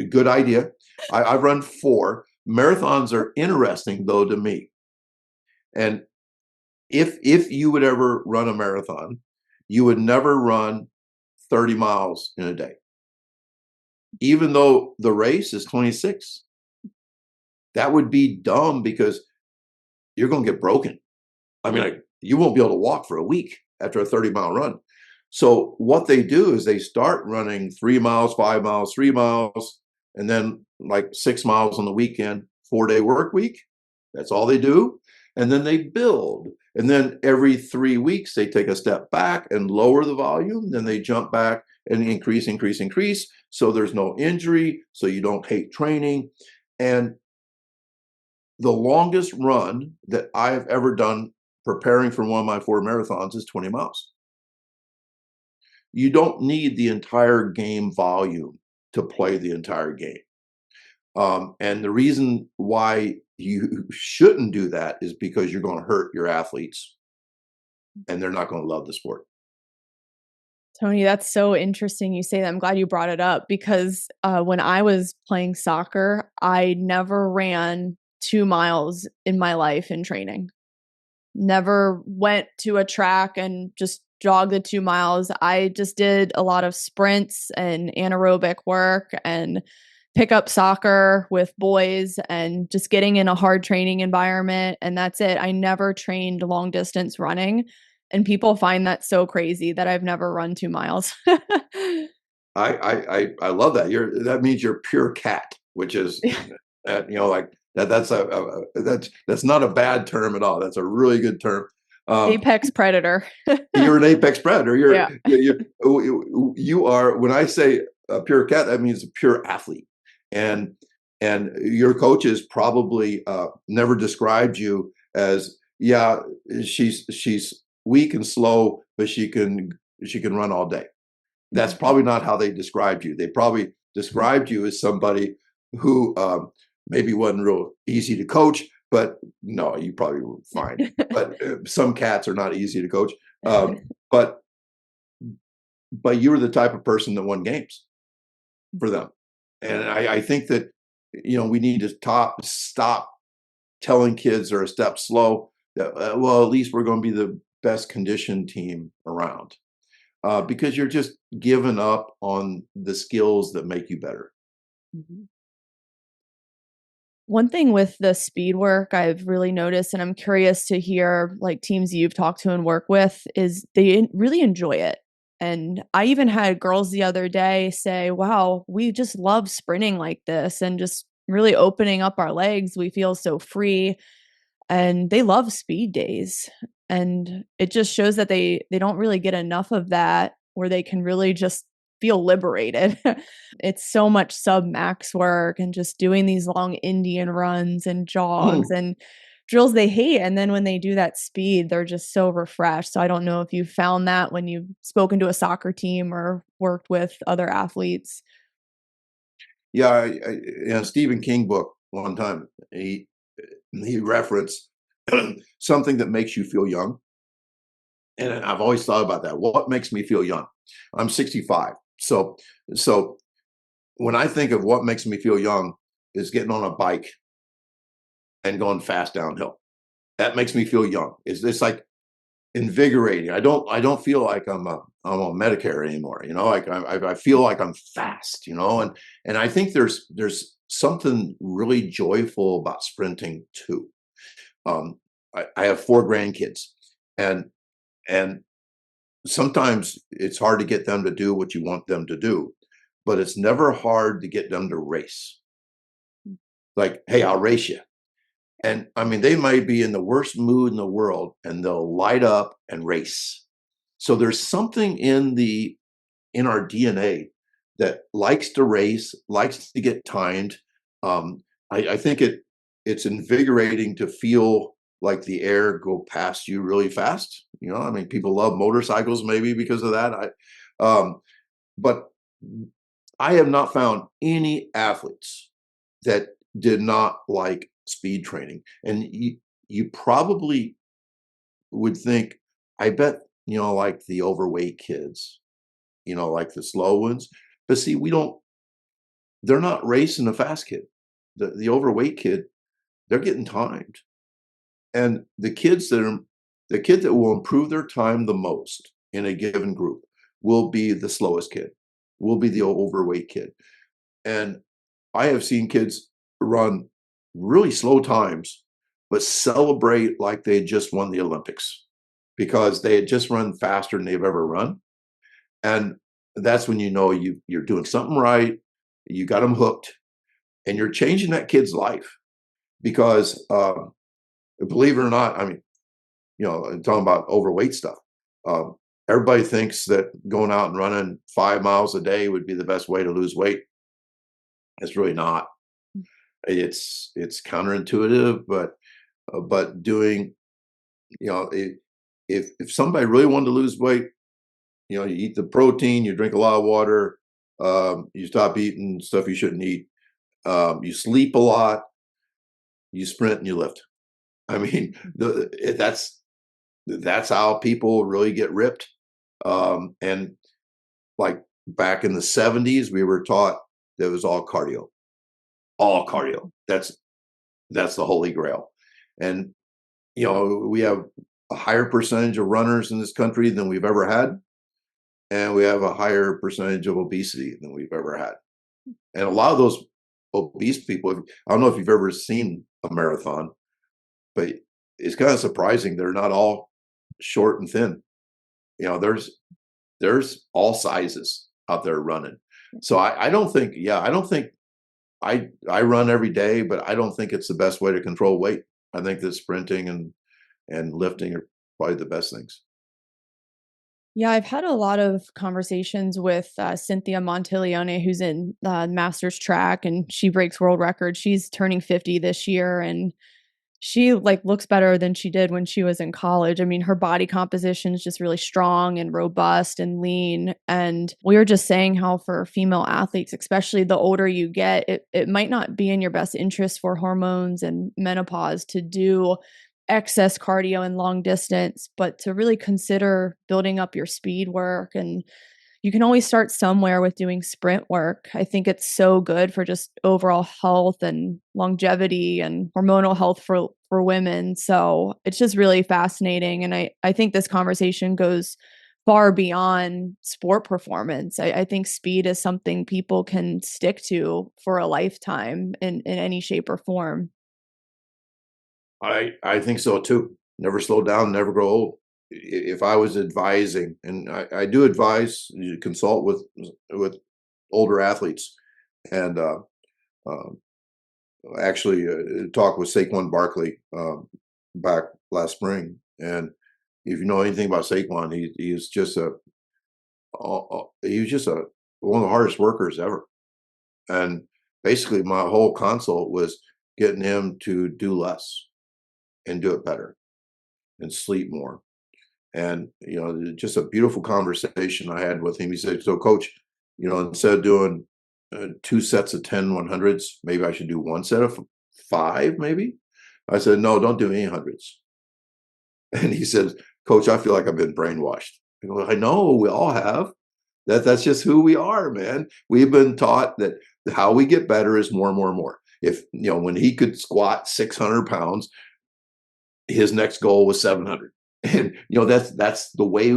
B: Good idea. I've run 4. Marathons are interesting, though, to me. And if you would ever run a marathon, you would never run 30 miles in a day, even though the race is 26. That would be dumb because you're going to get broken. I mean, you won't be able to walk for a week after a 30-mile run. So what they do is they start running 3 miles, 5 miles, 3 miles, and then like 6 miles on the weekend, 4-day work week. That's all they do. and then they build. And then every 3 weeks, they take a step back and lower the volume. Then they jump back and increase, increase, increase. So there's no injury. So you don't hate training. And the longest run that I've ever done preparing for one of my 4 marathons is 20 miles. You don't need the entire game volume to play the entire game. And the reason why you shouldn't do that is because you're going to hurt your athletes and they're not going to love the sport.
A: Tony, that's so interesting you say that. I'm glad you brought it up because when I was playing soccer, I never ran 2 miles in my life in training. Never went to a track and just jogged the 2 miles. I just did a lot of sprints and anaerobic work and pick up soccer with boys and just getting in a hard training environment. And that's it. I never trained long distance running. And people find that so crazy that I've never run 2 miles.
B: I love that. That means you're pure cat, which is like that. That's not a bad term at all. That's a really good term.
A: Apex predator.
B: You're an apex predator.
A: Yeah.
B: You are. When I say a pure cat, that means a pure athlete. And your coaches probably never described you as, yeah, she's weak and slow, but she can run all day. That's probably not how they described you. They probably described you as somebody who maybe wasn't real easy to coach, but no, you probably were fine. But some cats are not easy to coach. But you were the type of person that won games for them. And I think that, we need to stop telling kids they're a step slow, that, well, at least we're going to be the best conditioned team around. Because you're just giving up on the skills that make you better.
A: Mhm. One thing with the speed work I've really noticed, and I'm curious to hear like teams you've talked to and work with, is they really enjoy it. And I even had girls the other day say, wow, we just love sprinting like this and just really opening up our legs. We feel so free. And they love speed days. And it just shows that they don't really get enough of that where they can really just feel liberated. It's so much sub max work and just doing these long Indian runs and jogs
B: Mm.
A: and drills they hate. And then when they do that speed, they're just so refreshed. So I don't know if you found that when you've spoken to a soccer team or worked with other athletes.
B: Yeah, in a Stephen King book one time, he referenced something that makes you feel young. And I've always thought about that. What makes me feel young? I'm 65. So when I think of what makes me feel young is getting on a bike and going fast downhill. That makes me feel young. It's like invigorating. I don't feel like I'm on Medicare anymore. Like I feel like I'm fast. And I think there's something really joyful about sprinting too. I have 4 grandkids, and and sometimes it's hard to get them to do what you want them to do, but it's never hard to get them to race. Like, hey, I'll race you. And I mean, they might be in the worst mood in the world and they'll light up and race. So there's something in our DNA that likes to race, likes to get timed. I think it's invigorating to feel like the air go past you really fast. I mean, people love motorcycles maybe because of that. But I have not found any athletes that did not like speed training. And you probably would think, I bet, like the overweight kids, like the slow ones. But see, they're not racing a fast kid. The overweight kid, they're getting timed. And the kid that will improve their time the most in a given group will be the slowest kid, will be the overweight kid. And I have seen kids run really slow times, but celebrate like they had just won the Olympics because they had just run faster than they've ever run. And that's when you're doing something right. You got them hooked, and you're changing that kid's life because believe it or not, I mean, talking about overweight stuff. Um, Everybody thinks that going out and running 5 miles a day would be the best way to lose weight. It's really not. It's counterintuitive, but doing, you know, if somebody really wanted to lose weight, you eat the protein, you drink a lot of water, you stop eating stuff you shouldn't eat, you sleep a lot, you sprint and you lift. I mean, that's how people really get ripped. And like back in the 70s, we were taught that it was all cardio. That's the holy grail. And we have a higher percentage of runners in this country than we've ever had, and we have a higher percentage of obesity than we've ever had. And a lot of those obese people, I don't know if you've ever seen a marathon, but it's kind of surprising they're not all short and thin. There's all sizes out there running. So I don't think, I don't think I run every day, but I don't think it's the best way to control weight. I think that sprinting and lifting are probably the best things.
A: Yeah, I've had a lot of conversations with Cynthia Montiglione, who's in Masters track, and she breaks world records. She's turning 50 this year, and she like looks better than she did when she was in college. I mean, her body composition is just really strong and robust and lean. And we were just saying how for female athletes, especially the older you get, it might not be in your best interest for hormones and menopause to do excess cardio and long distance, but to really consider building up your speed work. And you can always start somewhere with doing sprint work. I think it's so good for just overall health and longevity and hormonal health for women. So it's just really fascinating. And I think this conversation goes far beyond sport performance. I think speed is something people can stick to for a lifetime in any shape or form.
B: I think so too. Never slow down, never grow old. If I was advising, and I do advise, you consult with older athletes, and uh, actually talked with Saquon Barkley back last spring. And if you know anything about Saquon, he is just he was just one of the hardest workers ever. And basically, my whole consult was getting him to do less and do it better and sleep more. And just a beautiful conversation I had with him. He said, "So, coach, instead of doing 2 sets of 10 100s, maybe I should do one set of five, maybe." I said, "No, don't do any hundreds." And he said, "Coach, I feel like I've been brainwashed." I go, "I know, we all have. That's just who we are, man. We've been taught that how we get better is more and more and more. If when he could squat 600 pounds, his next goal was 700. And that's the way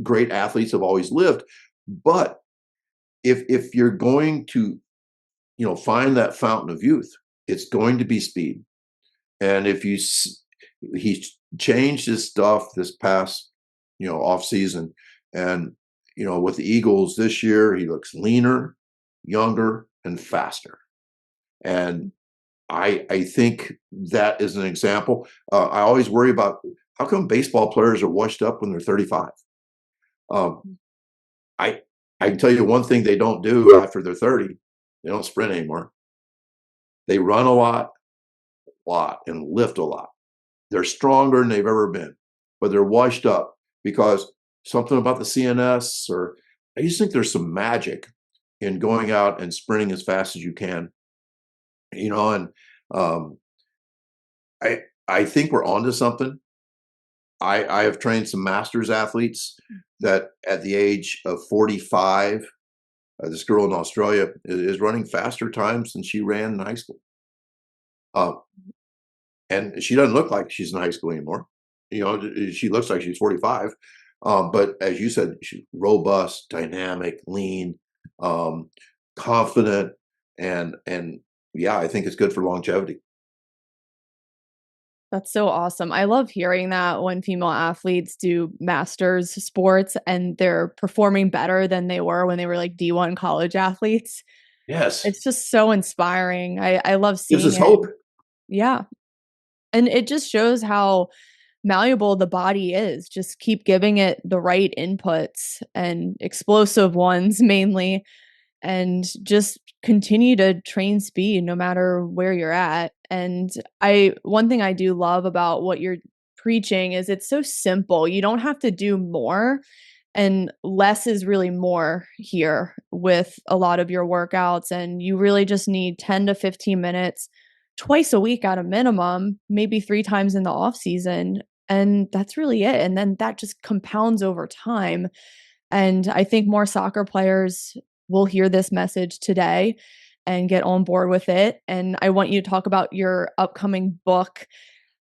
B: great athletes have always lived. But if you're going to find that fountain of youth, it's going to be speed. And if he changed his stuff this past off season, and with the Eagles this year, he looks leaner, younger, and faster. And I think that is an example. I always worry about how come baseball players are washed up when they're 35. Um, I I can tell you one thing they don't do after they're 30. They don't sprint anymore. They run a lot, and lift a lot. They're stronger than they've ever been, but they're washed up because something about the CNS, or I just think there's some magic in going out and sprinting as fast as you can. And um, I think we're onto something. I have trained some masters athletes that at the age of 45, this girl in Australia is running faster times than she ran in high school. Uh, and she doesn't look like she's in high school anymore. She looks like she's 45. But as you said, she's robust, dynamic, lean, um, confident, and yeah, I think it's good for longevity.
A: That's so awesome. I love hearing that when female athletes do masters sports and they're performing better than they were when they were like D1 college athletes.
B: Yes,
A: It's just so inspiring. I love
B: gives
A: seeing
B: us
A: it.
B: hope.
A: Yeah. And it just shows how malleable the body is. Just keep giving it the right inputs and explosive ones mainly, and just continue to train speed no matter where you're at. And I one thing I do love about what you're preaching is it's so simple. You don't have to do more, and less is really more here with a lot of your workouts, and you really just need 10 to 15 minutes twice a week at a minimum, maybe 3 times in the off season, and that's really it. And then that just compounds over time. And I think more soccer players will hear this message today and get on board with it. And I want you to talk about your upcoming book.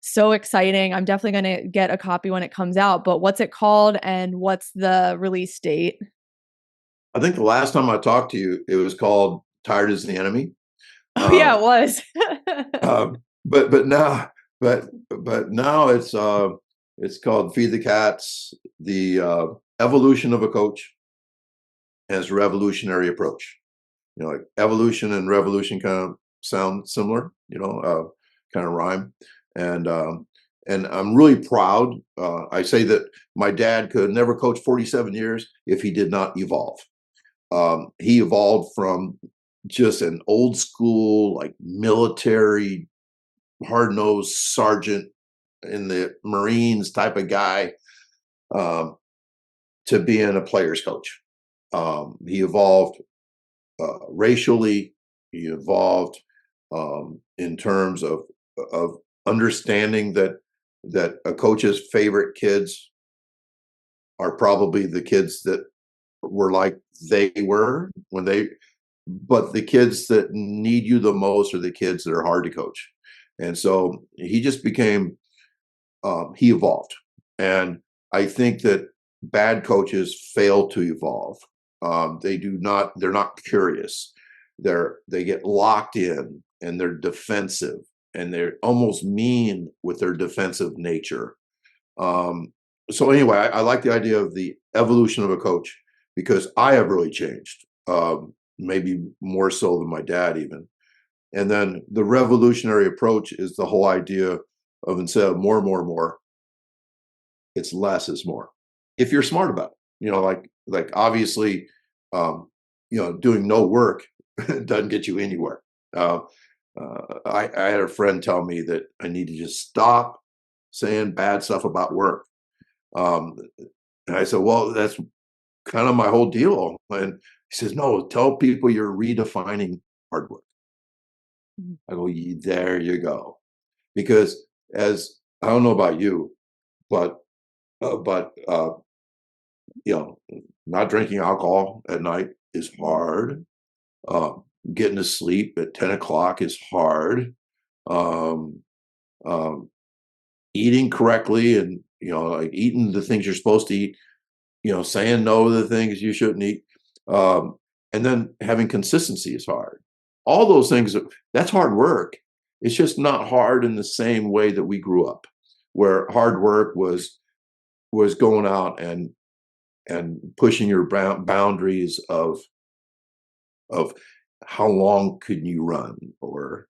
A: So exciting. I'm definitely going to get a copy when it comes out. But what's it called and what's the release date?
B: I think the last time I talked to you, it was called "Tired is the Enemy."
A: Oh, yeah,
B: Uh,
A: it was.
B: but now but now it's called "Feed the Cats: The Evolution of a Coach as Revolutionary Approach." Like evolution and revolution kind of sound similar, kind of rhyme. And and I'm really proud. I say that my dad could never coach 47 years if he did not evolve. He evolved from just an old school, like military, hard nosed sergeant in the Marines type of guy, um, to being a player's coach. He evolved racially. He evolved in terms of understanding that a coach's favorite kids are probably the kids that were like they were when they, but the kids that need you the most are the kids that are hard to coach. And so he just became, he evolved. And I think that bad coaches fail to evolve. They're not curious. They get locked in and they're defensive and they're almost mean with their defensive nature. Um, so anyway, I like the idea of the evolution of a coach because I have really changed, maybe more so than my dad even. And then the revolutionary approach is the whole idea of instead of more, more, more, it's less is more. If you're smart about it, like obviously, doing no work doesn't get you anywhere. Uh, I had a friend tell me that I need to just stop saying bad stuff about work. Um, and I said, well, that's kind of my whole deal. And he says, no, tell people you're redefining hard work. I go, there you go. Because as I don't know about you, but uh, but uh, you know, not drinking alcohol at night is hard. Uh, Getting to sleep at 10 o'clock is hard. Um, um, Eating correctly and, like eating the things you're supposed to eat, saying no to the things you shouldn't eat. Um, and then having consistency is hard. All those things, that's hard work. It's just not hard in the same way that we grew up, where hard work was going out and pushing your boundaries of how long can you run or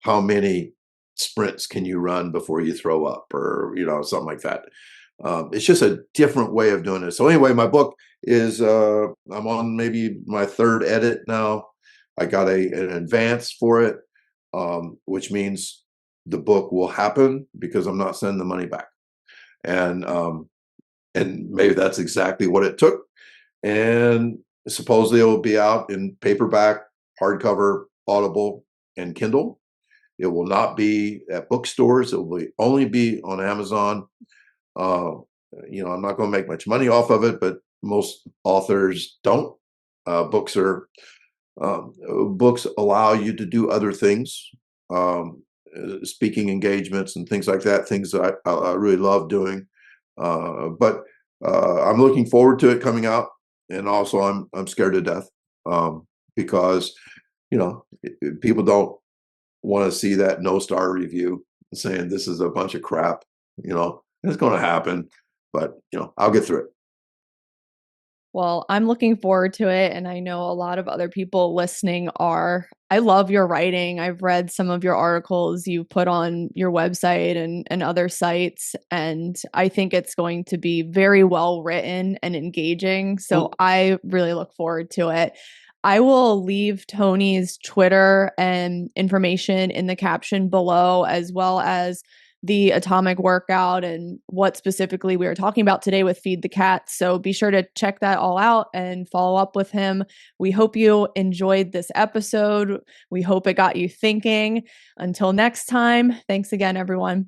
B: how many sprints can you run before you throw up or something like that. It's just a different way of doing it. So anyway, my book is I'm on maybe my third edit now. I got an advance for it, which means the book will happen because I'm not sending the money back. And maybe that's exactly what it took. And supposedly it will be out in paperback, hardcover, Audible, and Kindle. It will not be at bookstores. It will only be on Amazon. Uh, I'm not going to make much money off of it, but most authors don't. Uh, books are Books allow you to do other things, speaking engagements and things like that. Things that I really love doing. But I'm looking forward to it coming out, and also I'm scared to death because people don't want to see that no star review saying this is a bunch of crap. It's going to happen, but I'll get through it.
A: Well, I'm looking forward to it, and I know a lot of other people listening are. I love your writing. I've read some of your articles you put on your website and other sites, and I think it's going to be very well written and engaging. So
B: Well,
A: I really look forward to it. I will leave Tony's Twitter and information in the caption below, as well as the atomic workout and what specifically we were talking about today with Feed the Cat. So be sure to check that all out and follow up with him. We hope you enjoyed this episode. We hope it got you thinking. Until next time, thanks again, everyone.